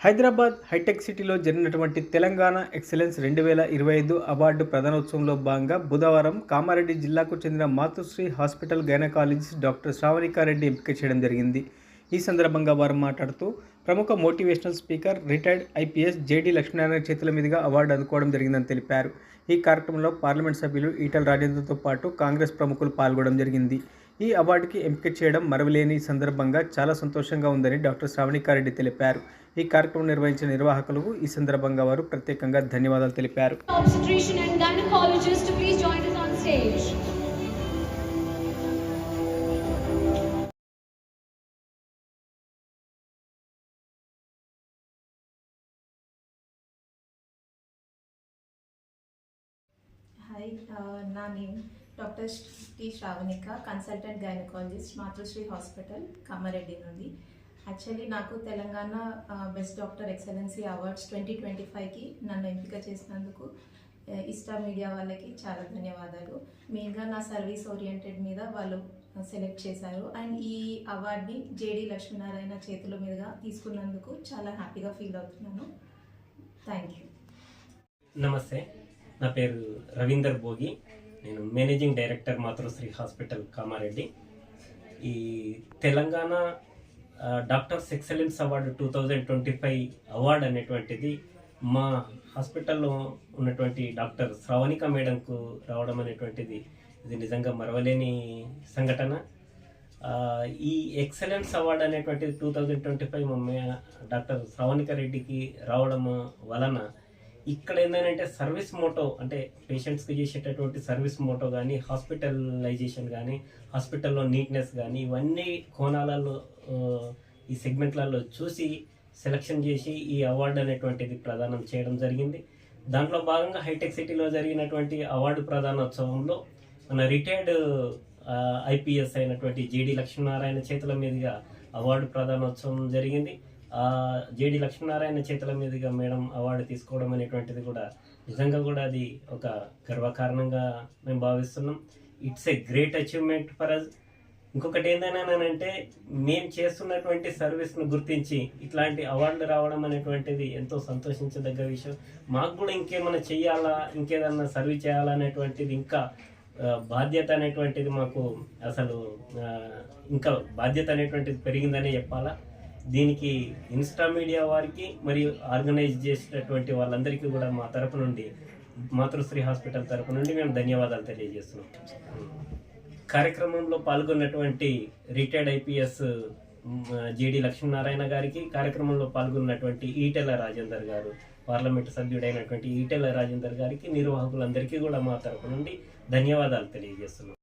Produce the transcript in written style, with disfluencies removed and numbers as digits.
Hyderabad hitech సిటీలో జరిగినటువంటి Telangana excellence 2025 award ప్రదానోత్సవంలో భాగంగా బుధవారం కామారెడ్డి జిల్లాకు చెందిన మాతృశ్రీ హాస్పిటల్ గైనకాలజిస్ట్ డాక్టర్ శ్రావణికారెడ్డి ఎంపిక చేయడం జరిగింది. ఈ సందర్భంగా వారు మాట్లాడుతూ ప్రముఖ motivational speaker retired IPS JD Lakshminarayana చేతుల మీదుగా అవార్డు అందుకోవడం జరిగిందని తెలిపారు. ఈ కార్యక్రమంలో పార్లమెంట్ సభ్యులు ఈటల రాజేందర్తో పాటు కాంగ్రెస్ ప్రముఖులు పాల్గొనడం జరిగింది. ఈ అవార్డుకి ఎంపిక చేయడం మరవలేని సందర్భంగా చాలా సంతోషంగా ఉందని డాక్టర్ శ్రావణికారెడ్డి తెలిపారు. ఈ కార్యక్రమం నిర్వహించిన నిర్వాహకులకు ఈ సందర్భంగా వారు ప్రత్యేకంగా ధన్యవాదాలు తెలిపారు. హాయ్, నా name doctor T Sravanika, consultant gynaecologist, Matrusri hospital Kamareddy నుండి. యాక్చువల్లీ నాకు Telangana best doctor excellency awards 2025కి నన్ను ఎంపిక చేసినందుకు ఇస్టా మీడియా వాళ్ళకి చాలా ధన్యవాదాలు. మెయిన్గా నా సర్వీస్ ఓరియంటెడ్ మీద వాళ్ళు సెలెక్ట్ చేశారు. అండ్ ఈ అవార్డ్ని జేడీ లక్ష్మీనారాయణ చేతుల మీదుగా తీసుకున్నందుకు చాలా హ్యాపీగా ఫీల్ అవుతున్నాను. Thank you. నమస్తే, నా పేరు రవీందర్ భోగి. నేను మేనేజింగ్ డైరెక్టర్ మాతృశ్రీ హాస్పిటల్ కామారెడ్డి. ఈ Telangana doctors excellence award 2025 award అనేటువంటిది మా హాస్పిటల్లో ఉన్నటువంటి డాక్టర్ శ్రావణిక మేడంకు రావడం అనేటువంటిది ఇది నిజంగా మరవలేని సంఘటన. ఈ ఎక్సలెన్స్ అవార్డు అనేటువంటిది 2025 డాక్టర్ శ్రావణిక రెడ్డికి రావడం వలన ఇక్కడ ఏంటంటే సర్వీస్ మోటో, అంటే పేషెంట్స్కి చేసేటటువంటి సర్వీస్ మోటో కానీ, హాస్పిటలైజేషన్ కానీ, హాస్పిటల్లో నీట్నెస్ కానీ, ఇవన్నీ కోణాలలో ఈ సెగ్మెంట్లలో చూసి సెలక్షన్ చేసి ఈ అవార్డు అనేటువంటిది ప్రదానం చేయడం జరిగింది. దాంట్లో భాగంగా హైటెక్ సిటీలో జరిగినటువంటి అవార్డు ప్రదానోత్సవంలో మన రిటైర్డ్ ఐపీఎస్ అయినటువంటి జేడీ లక్ష్మీనారాయణ చేతుల మీదుగా అవార్డు ప్రదానోత్సవం జరిగింది. జేడీ లక్ష్మీనారాయణ చేతుల మీదుగా మేడం అవార్డు తీసుకోవడం అనేటువంటిది కూడా నిజంగా కూడా అది ఒక గర్వకారణంగా మేము భావిస్తున్నాం. It's a great achievement for us. ఇంకొకటి ఏంటంటే మేము చేస్తున్నటువంటి సర్వీస్ను గుర్తించి ఇట్లాంటి అవార్డులు రావడం అనేటువంటిది ఎంతో సంతోషించదగ్గ విషయం. మాకు కూడా ఇంకేమైనా చెయ్యాలా, ఇంకేదన్నా సర్వీస్ చేయాలా అనేటువంటిది, ఇంకా బాధ్యత అనేటువంటిది మాకు అసలు ఇంకా బాధ్యత అనేటువంటిది పెరిగిందనే చెప్పాలా. దీనికి ఇన్స్టా మీడియా వారికి మరియు ఆర్గనైజ్ చేసినటువంటి వాళ్ళందరికీ కూడా మా తరపు నుండి, మాతృశ్రీ హాస్పిటల్ తరపు నుండి మేము ధన్యవాదాలు తెలియజేస్తున్నాం. కార్యక్రమంలో పాల్గొన్నటువంటి రిటైర్డ్ ఐపీఎస్ జేడీ లక్ష్మీనారాయణ గారికి, కార్యక్రమంలో పాల్గొన్నటువంటి ఈటెల రాజేందర్ గారు, పార్లమెంటు సభ్యుడైనటువంటి ఈటెల రాజేందర్ గారికి, నిర్వాహకులందరికీ కూడా మా తరపు నుండి ధన్యవాదాలు తెలియజేస్తున్నాం.